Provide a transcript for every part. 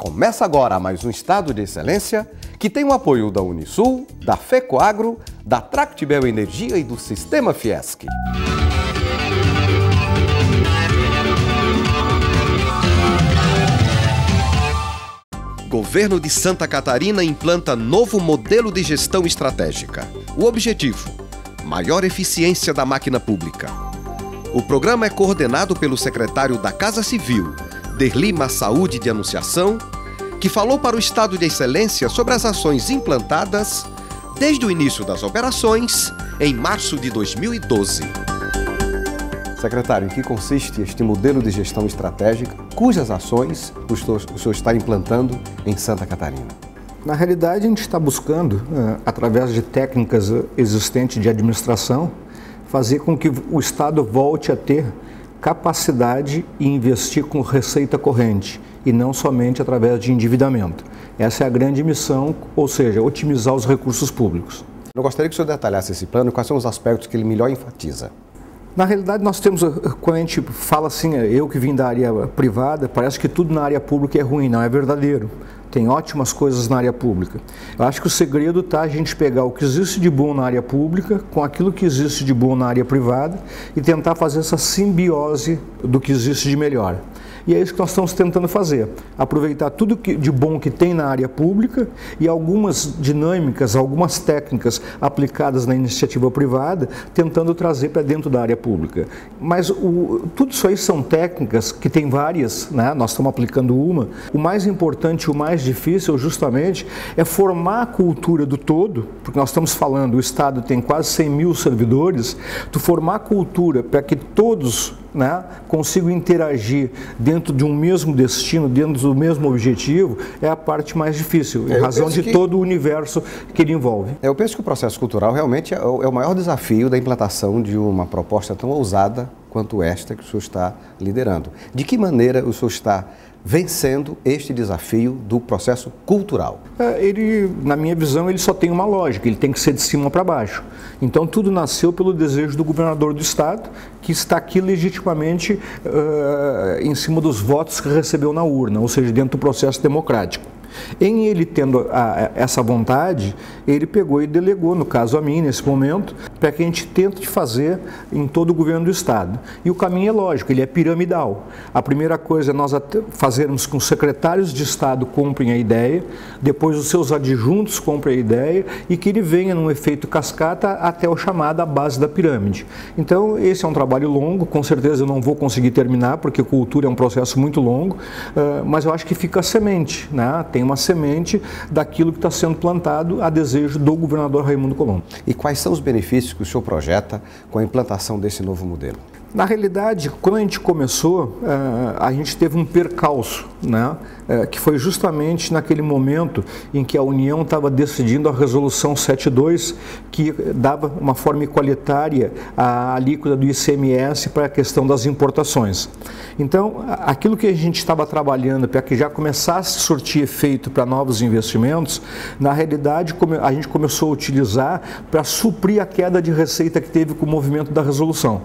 Começa agora mais um Estado de Excelência que tem o apoio da Unisul, da FECOAGRO, da Tractibel Energia e do Sistema Fiesc. Governo de Santa Catarina implanta novo modelo de gestão estratégica. O objetivo: maior eficiência da máquina pública. O programa é coordenado pelo secretário da Casa Civil, Derli Massaúde de Anunciação, que falou para o Estado de Excelência sobre as ações implantadas desde o início das operações, em março de 2012. Secretário, em que consiste este modelo de gestão estratégica, cujas ações o senhor está implantando em Santa Catarina? Na realidade, a gente está buscando, através de técnicas existentes de administração, fazer com que o Estado volte a ter capacidade e investir com receita corrente e não somente através de endividamento. Essa é a grande missão, ou seja, otimizar os recursos públicos. Eu gostaria que o senhor detalhasse esse plano e quais são os aspectos que ele melhor enfatiza. Na realidade, nós temos, quando a gente fala assim, eu que vim da área privada, parece que tudo na área pública é ruim, não é verdadeiro. Tem ótimas coisas na área pública. Eu acho que o segredo está a gente pegar o que existe de bom na área pública com aquilo que existe de bom na área privada e tentar fazer essa simbiose do que existe de melhor. E é isso que nós estamos tentando fazer, aproveitar tudo de bom que tem na área pública e algumas dinâmicas, algumas técnicas aplicadas na iniciativa privada, tentando trazer para dentro da área pública. Mas tudo isso aí são técnicas que tem várias, né? Nós estamos aplicando uma. O mais importante, o mais difícil justamente é formar a cultura do todo, porque nós estamos falando, o Estado tem quase 100 mil servidores, tu formar a cultura para que todos, né, consigam interagir dentro de um mesmo destino, dentro do mesmo objetivo, é a parte mais difícil, em razão de todo o universo que ele envolve. Eu penso que o processo cultural realmente é o maior desafio da implantação de uma proposta tão ousada quanto esta que o senhor está liderando. De que maneira o senhor está vencendo este desafio do processo cultural? Ele, na minha visão, ele só tem uma lógica, ele tem que ser de cima para baixo. Então tudo nasceu pelo desejo do governador do estado, que está aqui legitimamente em cima dos votos que recebeu na urna, ou seja, dentro do processo democrático. Em ele tendo essa vontade, ele pegou e delegou, no caso a mim, nesse momento, para que a gente tente fazer em todo o governo do estado. E o caminho é lógico, ele é piramidal. A primeira coisa é nós fazermos com que os secretários de estado comprem a ideia, depois os seus adjuntos comprem a ideia e que ele venha num efeito cascata até o chamado a base da pirâmide. Então esse é um trabalho longo, com certeza eu não vou conseguir terminar, porque cultura é um processo muito longo, mas eu acho que fica a semente, né? Tem uma semente daquilo que está sendo plantado a desejo do governador Raimundo Colombo. E quais são os benefícios que o senhor projeta com a implantação desse novo modelo? Na realidade, quando a gente começou, a gente teve um percalço, né? Que foi justamente naquele momento em que a União estava decidindo a Resolução 72, que dava uma forma igualitária à alíquota do ICMS para a questão das importações. Então, aquilo que a gente estava trabalhando para que já começasse a surtir efeito para novos investimentos, na realidade a gente começou a utilizar para suprir a queda de receita que teve com o movimento da resolução.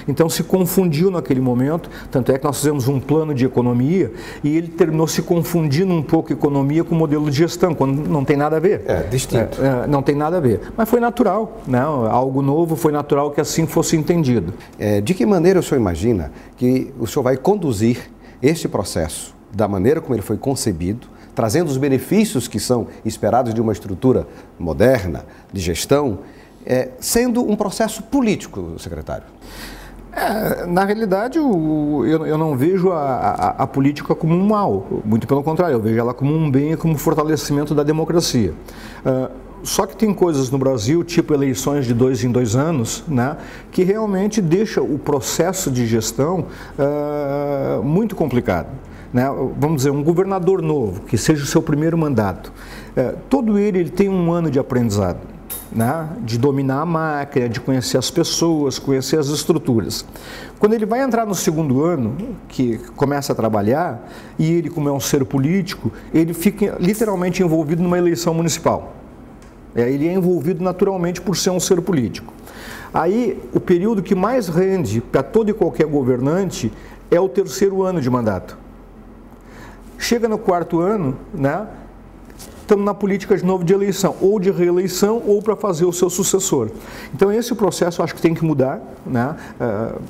Então se confundiu naquele momento, tanto é que nós fizemos um plano de economia e ele terminou se confundindo um pouco economia com o modelo de gestão, quando não tem nada a ver. É, distinto. Não tem nada a ver, mas foi natural, né? Algo novo, foi natural que assim fosse entendido. De que maneira o senhor imagina que o senhor vai conduzir este processo, da maneira como ele foi concebido, trazendo os benefícios que são esperados de uma estrutura moderna, de gestão, sendo um processo político, secretário? Na realidade, eu não vejo a política como um mal, muito pelo contrário, eu vejo ela como um bem e como fortalecimento da democracia. Só que tem coisas no Brasil, tipo eleições de 2 em 2 anos, né, que realmente deixa o processo de gestão muito complicado. Né? Vamos dizer, um governador novo, que seja o seu primeiro mandato, todo ele tem um ano de aprendizado. Né, de dominar a máquina, de conhecer as pessoas, conhecer as estruturas. Quando ele vai entrar no segundo ano, que começa a trabalhar, e ele, como é um ser político, ele fica literalmente envolvido numa eleição municipal. Ele é envolvido naturalmente por ser um ser político. Aí, o período que mais rende para todo e qualquer governante é o 3º ano de mandato. Chega no 4º ano, né? Estamos na política de novo de eleição, ou de reeleição, ou para fazer o seu sucessor. Então esse processo eu acho que tem que mudar, né?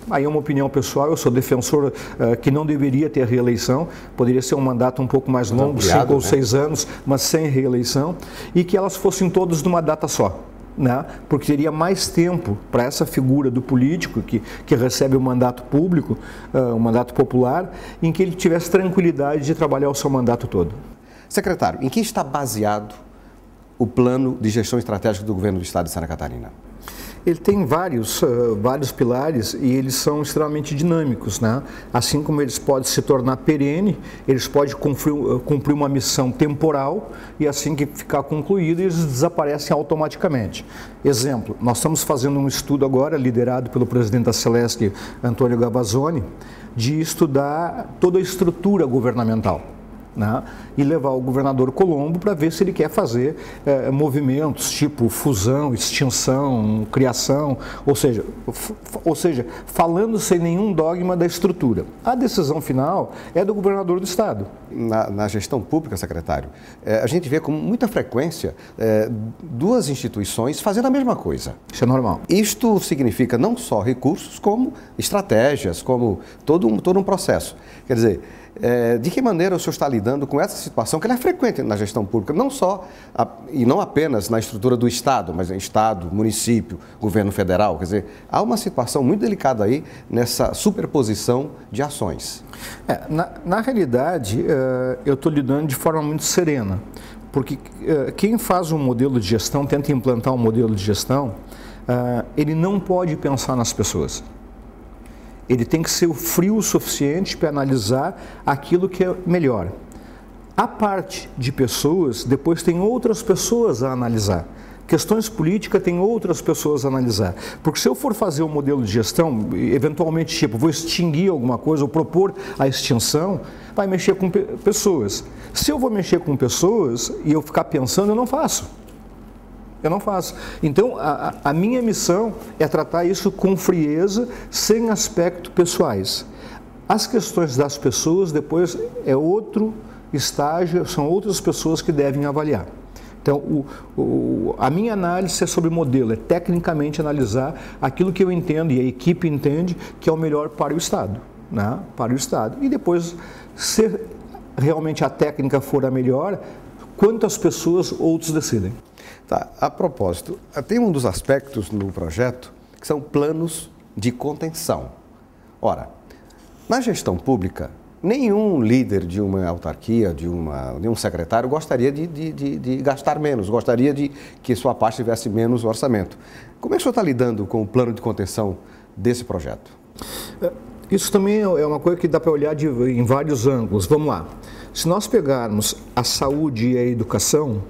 Aí é uma opinião pessoal, eu sou defensor que não deveria ter reeleição, poderia ser um mandato um pouco mais longo, 5 ou 6 anos, mas sem reeleição, e que elas fossem todas numa data só. Né? Porque teria mais tempo para essa figura do político que recebe o mandato público, o mandato popular, em que ele tivesse tranquilidade de trabalhar o seu mandato todo. Secretário, em que está baseado o plano de gestão estratégica do governo do estado de Santa Catarina? Ele tem vários pilares e eles são extremamente dinâmicos, né? Assim como eles podem se tornar perene, eles podem cumprir uma missão temporal e assim que ficar concluído, eles desaparecem automaticamente. Exemplo, nós estamos fazendo um estudo agora, liderado pelo presidente da Celesc, Antônio Gavazzoni, de estudar toda a estrutura governamental. Né? E levar o governador Colombo para ver se ele quer fazer movimentos tipo fusão, extinção, criação, ou seja, falando sem nenhum dogma da estrutura. A decisão final é do governador do estado. Na gestão pública, secretário, a gente vê com muita frequência duas instituições fazendo a mesma coisa. Isso é normal. Isto significa não só recursos, como estratégias, como todo um processo. Quer dizer, de que maneira o senhor está lidando com essa situação que ela é frequente na gestão pública, não só e não apenas na estrutura do Estado, mas em Estado, município, governo federal? Quer dizer, há uma situação muito delicada aí nessa superposição de ações. Na realidade, eu estou lidando de forma muito serena, porque quem faz um modelo de gestão, tenta implantar um modelo de gestão, ele não pode pensar nas pessoas. Ele tem que ser frio o suficiente para analisar aquilo que é melhor. A parte de pessoas, depois tem outras pessoas a analisar. Questões políticas tem outras pessoas a analisar. Porque se eu for fazer um modelo de gestão, eventualmente, tipo, vou extinguir alguma coisa ou propor a extinção, vai mexer com pessoas. Se eu vou mexer com pessoas e eu ficar pensando, eu não faço. Eu não faço. Então, a minha missão é tratar isso com frieza, sem aspectos pessoais. As questões das pessoas, depois, é outro estágio, são outras pessoas que devem avaliar. Então, a minha análise é sobre modelo, é tecnicamente analisar aquilo que eu entendo e a equipe entende que é o melhor para o Estado, né? Para o Estado. E depois, se realmente a técnica for a melhor, quantas pessoas outros decidem. Tá. A propósito, tem um dos aspectos no projeto que são planos de contenção. Ora, na gestão pública, nenhum líder de uma autarquia, de um secretário, gostaria de gastar menos, gostaria de que sua parte tivesse menos orçamento. Como é que o senhor está lidando com o plano de contenção desse projeto? Isso também é uma coisa que dá para olhar em vários ângulos. Vamos lá. Se nós pegarmos a saúde e a educação,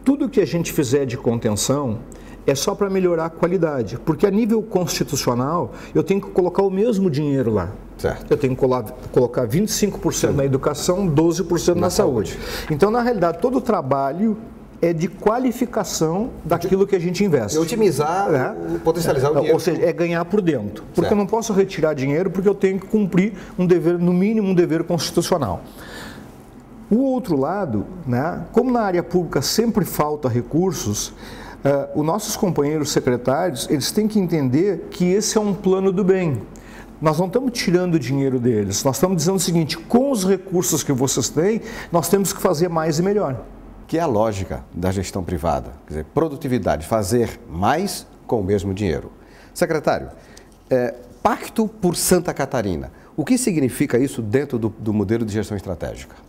tudo que a gente fizer de contenção é só para melhorar a qualidade, porque a nível constitucional eu tenho que colocar o mesmo dinheiro lá. Certo. Eu tenho que colocar 25% na educação, 12% na saúde. Então, na realidade, todo o trabalho é de qualificação daquilo que a gente investe. E otimizar, potencializar o dinheiro. Ou seja, é ganhar por dentro. Porque eu não posso retirar dinheiro porque eu tenho que cumprir um dever, no mínimo um dever constitucional. O outro lado, né, como na área pública sempre falta recursos, os nossos companheiros secretários, eles têm que entender que esse é um plano do bem. Nós não estamos tirando dinheiro deles, nós estamos dizendo o seguinte, com os recursos que vocês têm, nós temos que fazer mais e melhor. Que é a lógica da gestão privada, quer dizer, produtividade, fazer mais com o mesmo dinheiro. Secretário, Pacto por Santa Catarina, o que significa isso dentro do modelo de gestão estratégica?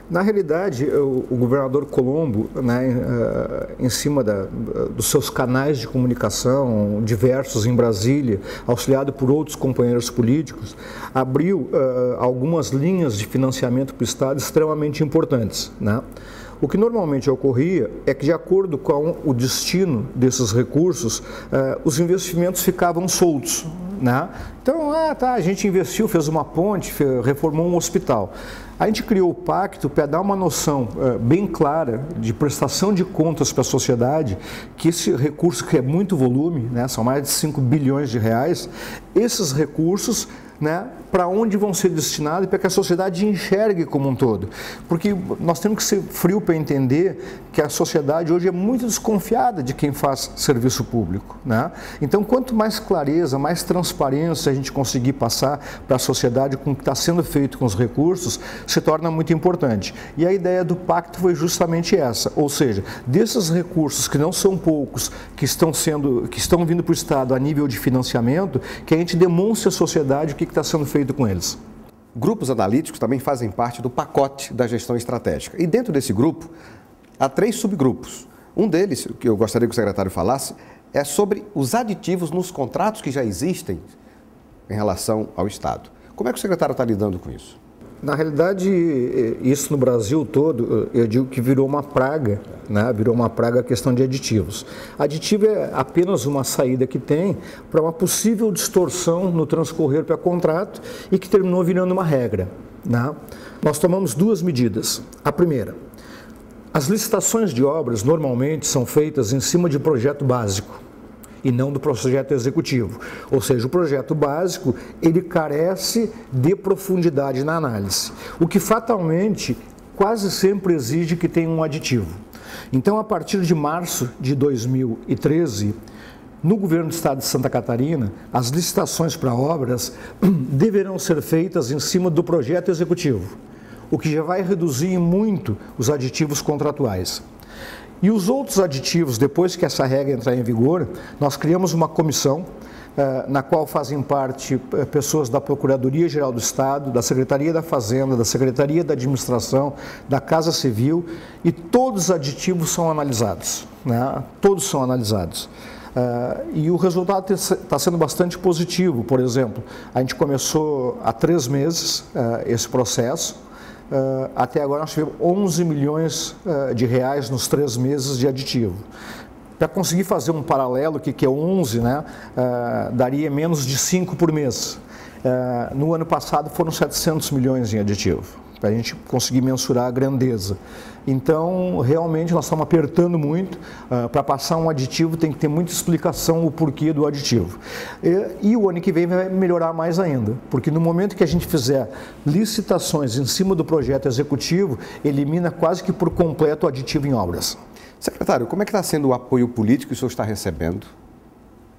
Na realidade, o governador Colombo, né, em cima dos seus canais de comunicação diversos em Brasília, auxiliado por outros companheiros políticos, abriu algumas linhas de financiamento para o Estado extremamente importantes, né? O que normalmente ocorria é que, de acordo com o destino desses recursos, os investimentos ficavam soltos, né? Então, a gente investiu, fez uma ponte, reformou um hospital. A gente criou o pacto para dar uma noção bem clara de prestação de contas para a sociedade, que esse recurso, que é muito volume, né, são mais de 5 bilhões de reais, esses recursos né, para onde vão ser destinados e para que a sociedade enxergue como um todo. Porque nós temos que ser frio para entender que a sociedade hoje é muito desconfiada de quem faz serviço público, né? Então, quanto mais clareza, mais transparência a gente conseguir passar para a sociedade com o que está sendo feito com os recursos, se torna muito importante. E a ideia do pacto foi justamente essa, ou seja, desses recursos que não são poucos, que estão vindo para o Estado a nível de financiamento, que a gente demonstre à sociedade o que está sendo feito com eles. Grupos analíticos também fazem parte do pacote da gestão estratégica. E dentro desse grupo, há 3 subgrupos. Um deles, que eu gostaria que o secretário falasse, é sobre os aditivos nos contratos que já existem em relação ao Estado. Como é que o secretário está lidando com isso? Na realidade, isso no Brasil todo, eu digo que virou uma praga, né? Virou uma praga a questão de aditivos. Aditivo é apenas uma saída que tem para uma possível distorção no transcorrer para contrato e que terminou virando uma regra, né? Nós tomamos 2 medidas. A primeira, as licitações de obras normalmente são feitas em cima de projeto básico e não do projeto executivo. Ou seja, o projeto básico, ele carece de profundidade na análise, o que fatalmente quase sempre exige que tenha um aditivo. Então, a partir de março de 2013, no governo do estado de Santa Catarina, as licitações para obras deverão ser feitas em cima do projeto executivo, o que já vai reduzir muito os aditivos contratuais. E os outros aditivos, depois que essa regra entrar em vigor, nós criamos uma comissão na qual fazem parte pessoas da Procuradoria-Geral do Estado, da Secretaria da Fazenda, da Secretaria da Administração, da Casa Civil, e todos os aditivos são analisados, né? Todos são analisados. E o resultado está sendo bastante positivo. Por exemplo, a gente começou há 3 meses esse processo. Até agora nós tivemos 11 milhões de reais nos 3 meses de aditivo. Para conseguir fazer um paralelo, que é 11, né, daria menos de 5 por mês. No ano passado foram 700 milhões em aditivo, para a gente conseguir mensurar a grandeza. Então, realmente, nós estamos apertando muito. Para passar um aditivo tem que ter muita explicação o porquê do aditivo. E o ano que vem vai melhorar mais ainda, porque no momento que a gente fizer licitações em cima do projeto executivo, elimina quase que por completo o aditivo em obras. Secretário, como é que está sendo o apoio político que o senhor está recebendo,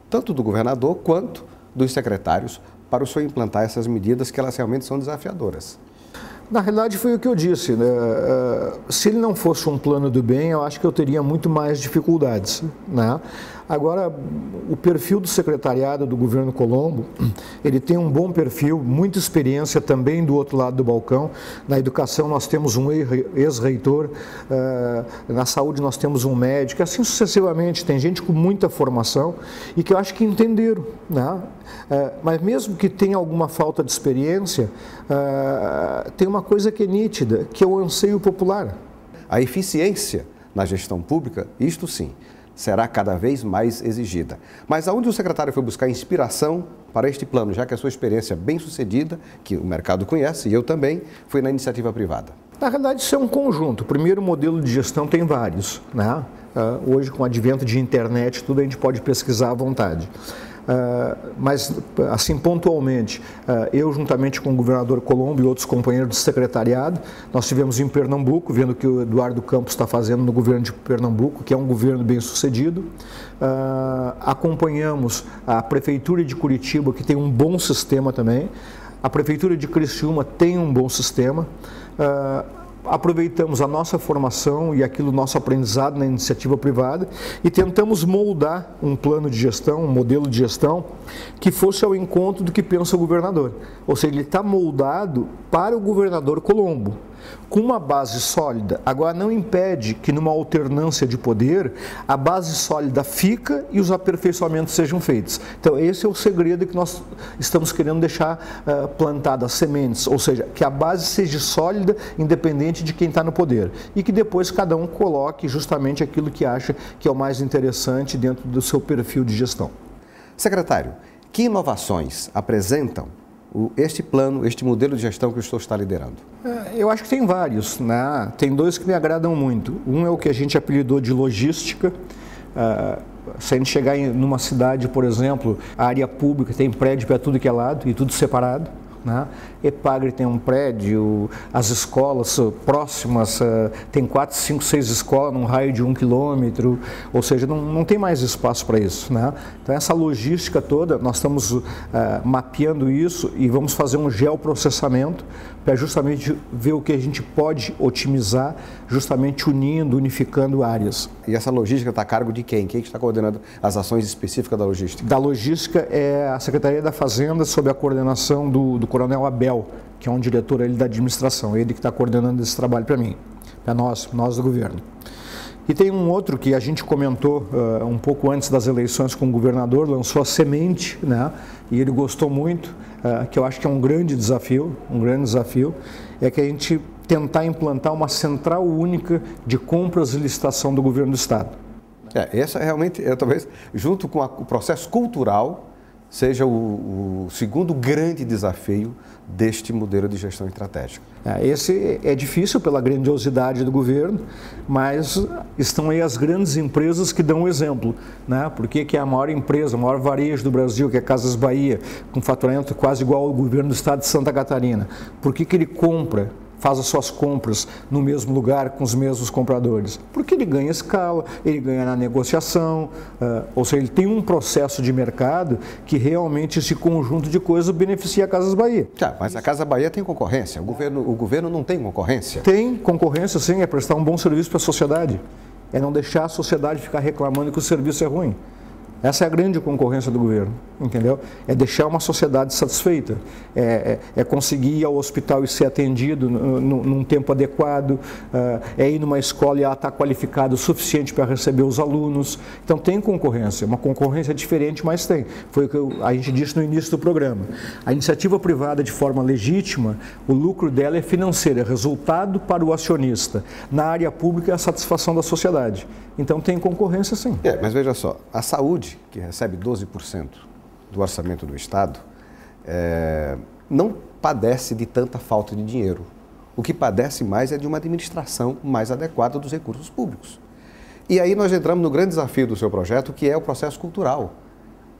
tanto do governador quanto dos secretários, para o senhor implantar essas medidas que elas realmente são desafiadoras? Na realidade foi o que eu disse, né? Se ele não fosse um plano do bem, eu acho que eu teria muito mais dificuldades, né? Agora, o perfil do secretariado do governo Colombo, ele tem um bom perfil, muita experiência também do outro lado do balcão. Na educação nós temos um ex-reitor, na saúde nós temos um médico, assim sucessivamente. Tem gente com muita formação e que eu acho que entenderam, né? Mas mesmo que tenha alguma falta de experiência, tem uma coisa que é nítida, que é o anseio popular. A eficiência na gestão pública, isto sim, será cada vez mais exigida. Mas aonde o secretário foi buscar inspiração para este plano, já que a sua experiência bem-sucedida, que o mercado conhece e eu também, foi na iniciativa privada? Na realidade, isso é um conjunto. O primeiro modelo de gestão tem vários, né? Hoje, com o advento de internet, tudo a gente pode pesquisar à vontade. Mas, assim, pontualmente, eu, juntamente com o governador Colombo e outros companheiros do secretariado, nós estivemos em Pernambuco, vendo o que o Eduardo Campos está fazendo no governo de Pernambuco, que é um governo bem sucedido. Acompanhamos a Prefeitura de Curitiba, que tem um bom sistema também. A Prefeitura de Criciúma tem um bom sistema. Aproveitamos a nossa formação e aquilo nosso aprendizado na iniciativa privada e tentamos moldar um plano de gestão, um modelo de gestão que fosse ao encontro do que pensa o governador. Ou seja, ele está moldado para o governador Colombo, com uma base sólida. Agora, não impede que numa alternância de poder, a base sólida fica e os aperfeiçoamentos sejam feitos. Então, esse é o segredo que nós estamos querendo deixar plantadas, sementes, ou seja, que a base seja sólida, independente de quem está no poder, e que depois cada um coloque justamente aquilo que acha que é o mais interessante dentro do seu perfil de gestão. Secretário, que inovações apresentam este plano, este modelo de gestão que o senhor está liderando? Eu acho que tem vários, né? Tem 2 que me agradam muito. Um é o que a gente apelidou de logística. se a gente chegar numa cidade, por exemplo, a área pública tem prédio para tudo que é lado e tudo separado, né? Epagre tem um prédio, as escolas próximas, tem 4, 5, 6 escolas num raio de 1 quilômetro, ou seja, não tem mais espaço para isso, né? Então essa logística toda, nós estamos mapeando isso e vamos fazer um geoprocessamento para justamente ver o que a gente pode otimizar, justamente unindo, unificando áreas. E essa logística está a cargo de quem? Quem está coordenando as ações específicas da logística? Da logística é a Secretaria da Fazenda, sob a coordenação do Coronel Abel, que é um diretor ali da administração, ele que está coordenando esse trabalho para mim, para nós do governo. E tem um outro que a gente comentou um pouco antes das eleições com o governador, lançou a semente, né? E ele gostou muito, que eu acho que é um grande desafio, é que a gente tentar implantar uma central única de compras e licitação do governo do estado. Essa realmente, talvez, junto com o processo cultural, seja o segundo grande desafio deste modelo de gestão estratégica. Esse é difícil pela grandiosidade do governo, mas estão aí as grandes empresas que dão o exemplo, né? Porque que é a maior empresa, o maior varejo do Brasil, que é Casas Bahia, com faturamento quase igual ao governo do estado de Santa Catarina. Por que ele faz as suas compras no mesmo lugar com os mesmos compradores? Porque ele ganha escala, ele ganha na negociação, ou seja, ele tem um processo de mercado que realmente esse conjunto de coisas beneficia a Casas Bahia. Mas a Casa Bahia tem concorrência, o governo não tem concorrência? Tem concorrência sim, é prestar um bom serviço para a sociedade, é não deixar a sociedade ficar reclamando que o serviço é ruim. Essa é a grande concorrência do governo, entendeu? É deixar uma sociedade satisfeita, é conseguir ir ao hospital e ser atendido num tempo adequado, é ir numa escola e ela estar qualificada o suficiente para receber os alunos. Então tem concorrência, uma concorrência diferente, mas tem. Foi o que a gente disse no início do programa. A iniciativa privada, de forma legítima, o lucro dela é financeiro, é resultado para o acionista. Na área pública é a satisfação da sociedade. Então tem concorrência sim. Mas veja só, a saúde, que recebe 12% do orçamento do Estado, não padece de tanta falta de dinheiro. O que padece mais é de uma administração mais adequada dos recursos públicos. E aí nós entramos no grande desafio do seu projeto, que é o processo cultural.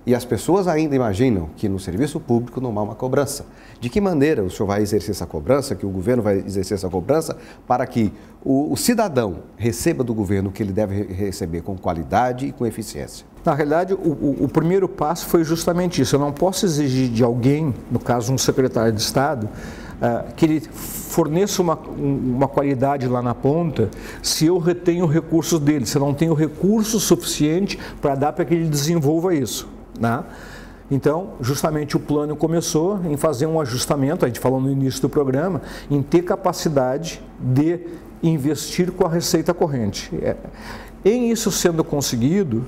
E as pessoas ainda imaginam que no serviço público não há uma cobrança. De que maneira o senhor vai exercer essa cobrança, que o governo vai exercer essa cobrança, para que o cidadão receba do governo o que ele deve receber com qualidade e com eficiência? Na realidade, o primeiro passo foi justamente isso. Eu não posso exigir de alguém, no caso um secretário de Estado, que ele forneça uma qualidade lá na ponta, se eu retenho recursos dele, se eu não tenho recurso suficiente para dar para que ele desenvolva isso, né? Então, justamente o plano começou em fazer um ajustamento, a gente falou no início do programa, em ter capacidade de investir com a receita corrente. Em isso sendo conseguido,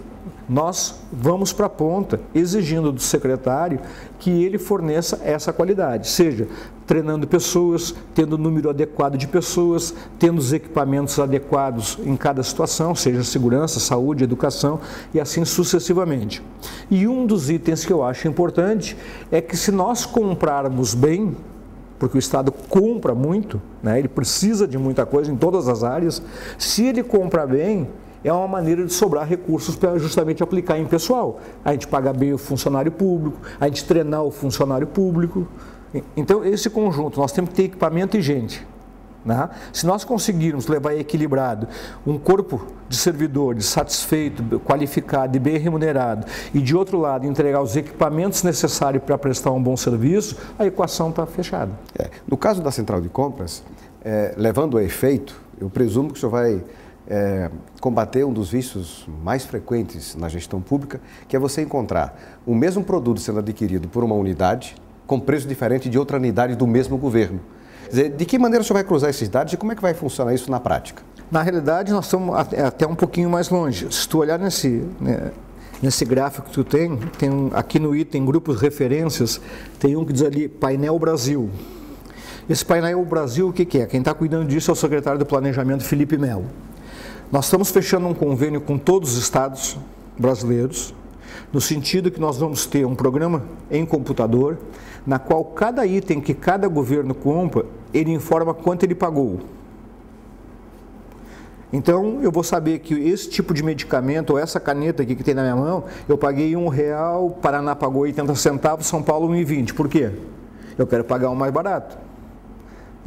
nós vamos para a ponta, exigindo do secretário que ele forneça essa qualidade, seja treinando pessoas, tendo o número adequado de pessoas, tendo os equipamentos adequados em cada situação, seja segurança, saúde, educação e assim sucessivamente. E um dos itens que eu acho importante é que se nós comprarmos bem, porque o Estado compra muito, né, ele precisa de muita coisa em todas as áreas, se ele compra bem, é uma maneira de sobrar recursos para justamente aplicar em pessoal. A gente pagar bem o funcionário público, a gente treinar o funcionário público. Então, esse conjunto, nós temos que ter equipamento e gente, né? Se nós conseguirmos levar equilibrado um corpo de servidores satisfeito, qualificado e bem remunerado, e de outro lado entregar os equipamentos necessários para prestar um bom serviço, a equação está fechada. No caso da central de compras, levando a efeito, eu presumo que o senhor vai combater um dos vícios mais frequentes na gestão pública, que é você encontrar o mesmo produto sendo adquirido por uma unidade com preço diferente de outra unidade do mesmo governo. Quer dizer, de que maneira o senhor vai cruzar esses dados e como é que vai funcionar isso na prática? Na realidade, nós estamos até um pouquinho mais longe. Se tu olhar nesse gráfico que tu tem aqui no item grupos referências, tem um que diz ali Painel Brasil. Esse Painel Brasil, o que é? Quem está cuidando disso é o secretário do Planejamento, Felipe Melo. Nós estamos fechando um convênio com todos os estados brasileiros, no sentido que nós vamos ter um programa em computador, na qual cada item que cada governo compra, ele informa quanto ele pagou. Então, eu vou saber que esse tipo de medicamento, ou essa caneta aqui que tem na minha mão, eu paguei R$1, Paraná pagou 80 centavos, São Paulo 1,20. Por quê? Eu quero pagar o mais barato.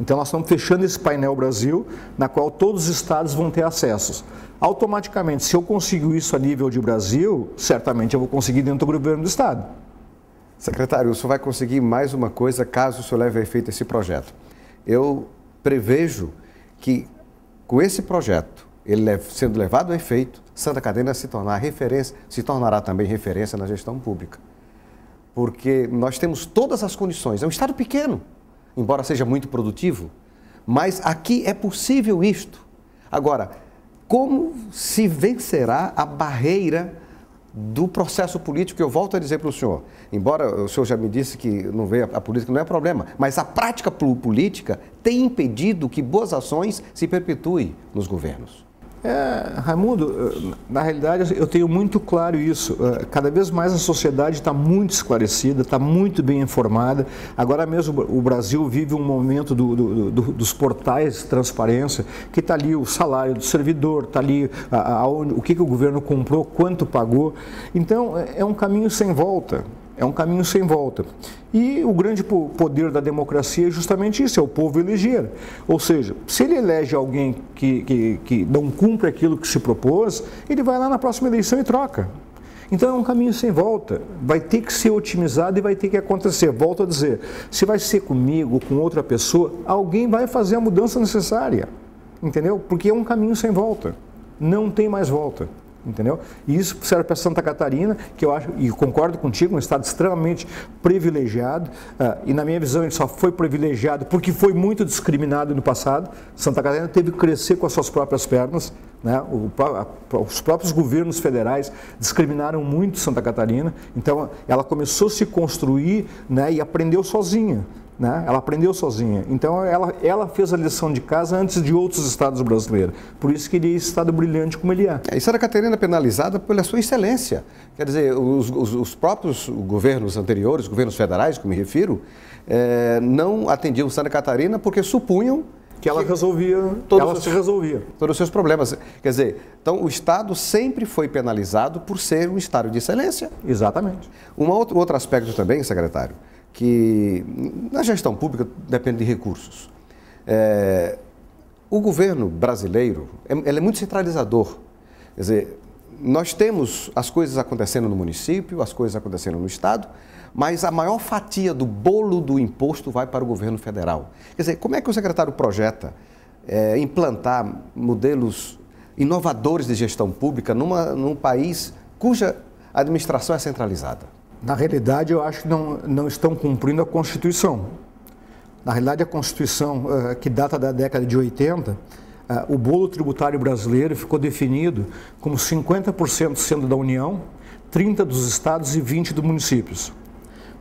Então, nós estamos fechando esse painel Brasil, na qual todos os estados vão ter acesso. Automaticamente, se eu consigo isso a nível de Brasil, certamente eu vou conseguir dentro do governo do estado. Secretário, o senhor vai conseguir mais uma coisa caso o senhor leve a efeito esse projeto. Eu prevejo que, com esse projeto, ele sendo levado a efeito, Santa Catarina se tornará também referência na gestão pública. Porque nós temos todas as condições. É um estado pequeno, embora seja muito produtivo, mas aqui é possível isto. Agora, como se vencerá a barreira do processo político? Eu volto a dizer para o senhor, embora o senhor já me disse que não vê a política não é problema, mas a prática política tem impedido que boas ações se perpetuem nos governos. Raimundo, na realidade eu tenho muito claro isso. Cada vez mais a sociedade está muito esclarecida, está muito bem informada. Agora mesmo o Brasil vive um momento dos portais de transparência, que está ali o salário do servidor, está ali o que o governo comprou, quanto pagou. Então é um caminho sem volta. É um caminho sem volta. E o grande poder da democracia é justamente isso, é o povo eleger. Ou seja, se ele elege alguém que não cumpre aquilo que se propôs, ele vai lá na próxima eleição e troca. Então é um caminho sem volta. Vai ter que ser otimizado e vai ter que acontecer. Volto a dizer, se vai ser comigo ou com outra pessoa, alguém vai fazer a mudança necessária. Entendeu? Porque é um caminho sem volta. Não tem mais volta. Entendeu? E isso serve para Santa Catarina, que eu acho, e concordo contigo, um estado extremamente privilegiado, e na minha visão ele só foi privilegiado porque foi muito discriminado no passado. Santa Catarina teve que crescer com as suas próprias pernas, né? Os próprios governos federais discriminaram muito Santa Catarina, então ela começou a se construir, né, e aprendeu sozinha. Né? Ela aprendeu sozinha, então ela fez a lição de casa antes de outros estados brasileiros, por isso que ele é estado brilhante como ele é. E Santa Catarina é penalizada pela sua excelência, quer dizer, os próprios governos anteriores, governos federais, que me refiro, não atendiam Santa Catarina porque supunham que ela resolvia, todos os seus problemas. Quer dizer, então o estado sempre foi penalizado por ser um estado de excelência. Exatamente. Outro aspecto também, secretário, que na gestão pública depende de recursos. O governo brasileiro ele é muito centralizador. Quer dizer, nós temos as coisas acontecendo no município, as coisas acontecendo no estado, mas a maior fatia do bolo do imposto vai para o governo federal. Quer dizer, como é que o secretário projeta implantar modelos inovadores de gestão pública num país cuja administração é centralizada? Na realidade, eu acho que não estão cumprindo a Constituição. Na realidade, a Constituição, que data da década de 80, o bolo tributário brasileiro ficou definido como 50% sendo da União, 30% dos estados e 20% dos municípios.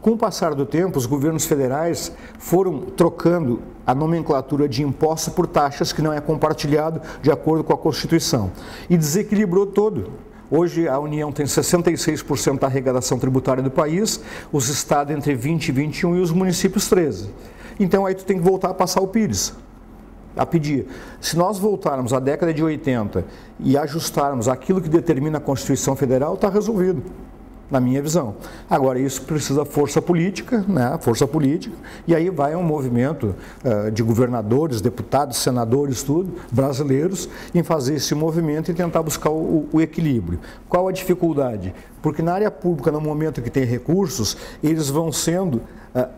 Com o passar do tempo, os governos federais foram trocando a nomenclatura de impostos por taxas, que não é compartilhado de acordo com a Constituição, e desequilibrou todo. Hoje a União tem 66% da arrecadação tributária do país, os estados entre 20% e 21% e os municípios 13%. Então aí tu tem que voltar a passar o PIS, a pedir. Se nós voltarmos à década de 80 e ajustarmos aquilo que determina a Constituição Federal, está resolvido, na minha visão. Agora, isso precisa força política, né? Força política, e aí vai um movimento de governadores, deputados, senadores, tudo, brasileiros, em fazer esse movimento e tentar buscar o equilíbrio. Qual a dificuldade? Porque na área pública, no momento que tem recursos, eles vão sendo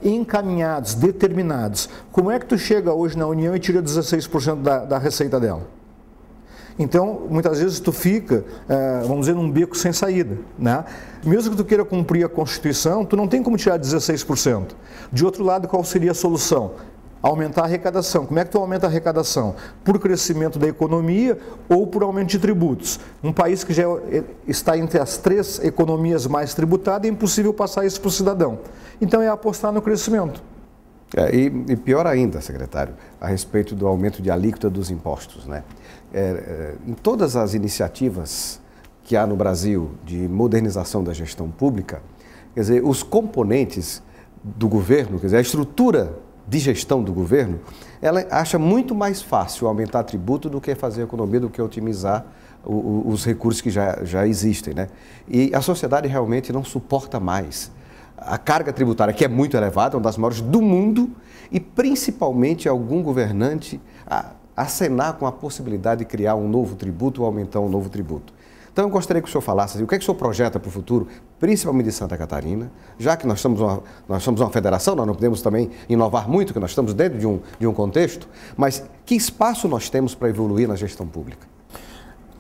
encaminhados, determinados. Como é que tu chega hoje na União e tira 16% da receita dela? Então, muitas vezes tu fica, vamos dizer, num beco sem saída, né? Mesmo que tu queira cumprir a Constituição, tu não tem como tirar 16%. De outro lado, qual seria a solução? Aumentar a arrecadação. Como é que tu aumenta a arrecadação? Por crescimento da economia ou por aumento de tributos. Um país que já está entre as 3 economias mais tributadas, é impossível passar isso para o cidadão. Então, é apostar no crescimento. E pior ainda, secretário, a respeito do aumento de alíquota dos impostos, né? Em todas as iniciativas que há no Brasil de modernização da gestão pública, quer dizer, os componentes do governo, quer dizer, a estrutura de gestão do governo, ela acha muito mais fácil aumentar tributo do que fazer economia, do que otimizar os recursos que já existem, né? E a sociedade realmente não suporta mais a carga tributária, que é muito elevada, uma das maiores do mundo, e principalmente algum governante acenar com a possibilidade de criar um novo tributo ou aumentar um novo tributo. Então eu gostaria que o senhor falasse assim, o que é que o senhor projeta para o futuro, principalmente de Santa Catarina, já que nós somos uma federação, nós não podemos também inovar muito, que nós estamos dentro de um contexto, mas que espaço nós temos para evoluir na gestão pública?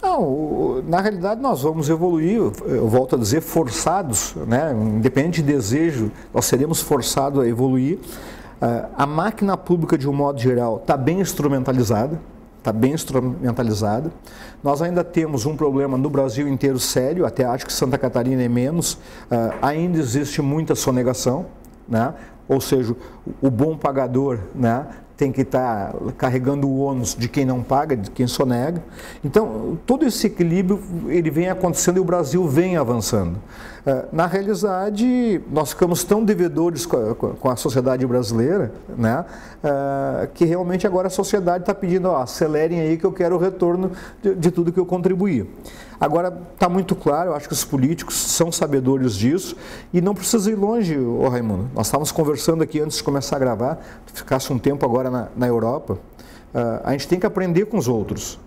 Não, na realidade nós vamos evoluir, eu volto a dizer, forçados, né? Independente de desejo, nós seremos forçados a evoluir. A máquina pública, de um modo geral, está bem instrumentalizada. Nós ainda temos um problema no Brasil inteiro sério, até acho que Santa Catarina é menos, ainda existe muita sonegação, né? Ou seja, o bom pagador, né, tem que estar carregando o ônus de quem não paga, de quem sonega. Então, todo esse equilíbrio ele vem acontecendo e o Brasil vem avançando. Na realidade, nós ficamos tão devedores com a sociedade brasileira, né, que realmente agora a sociedade está pedindo, acelerem aí que eu quero o retorno de tudo que eu contribuí. Agora, está muito claro, eu acho que os políticos são sabedores disso e não precisa ir longe, Raimundo. Nós estávamos conversando aqui antes de começar a gravar, ficasse um tempo agora na Europa, a gente tem que aprender com os outros.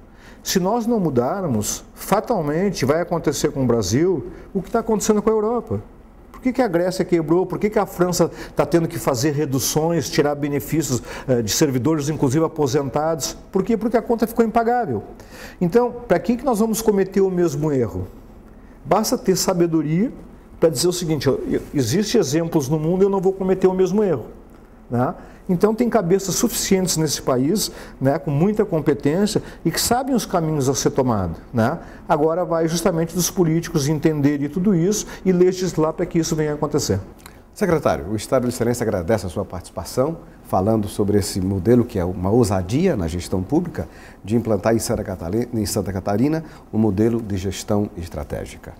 Se nós não mudarmos, fatalmente vai acontecer com o Brasil o que está acontecendo com a Europa. Por que a Grécia quebrou? Por que a França está tendo que fazer reduções, tirar benefícios de servidores, inclusive aposentados? Por quê? Porque a conta ficou impagável. Então, para que nós vamos cometer o mesmo erro? Basta ter sabedoria para dizer o seguinte, existem exemplos no mundo e eu não vou cometer o mesmo erro, né? Então, tem cabeças suficientes nesse país, né, com muita competência e que sabem os caminhos a ser tomado, né? Agora vai justamente dos políticos entenderem tudo isso e legislar para que isso venha a acontecer. Secretário, o Estado de Excelência agradece a sua participação, falando sobre esse modelo que é uma ousadia na gestão pública de implantar em Santa Catarina um modelo de gestão estratégica.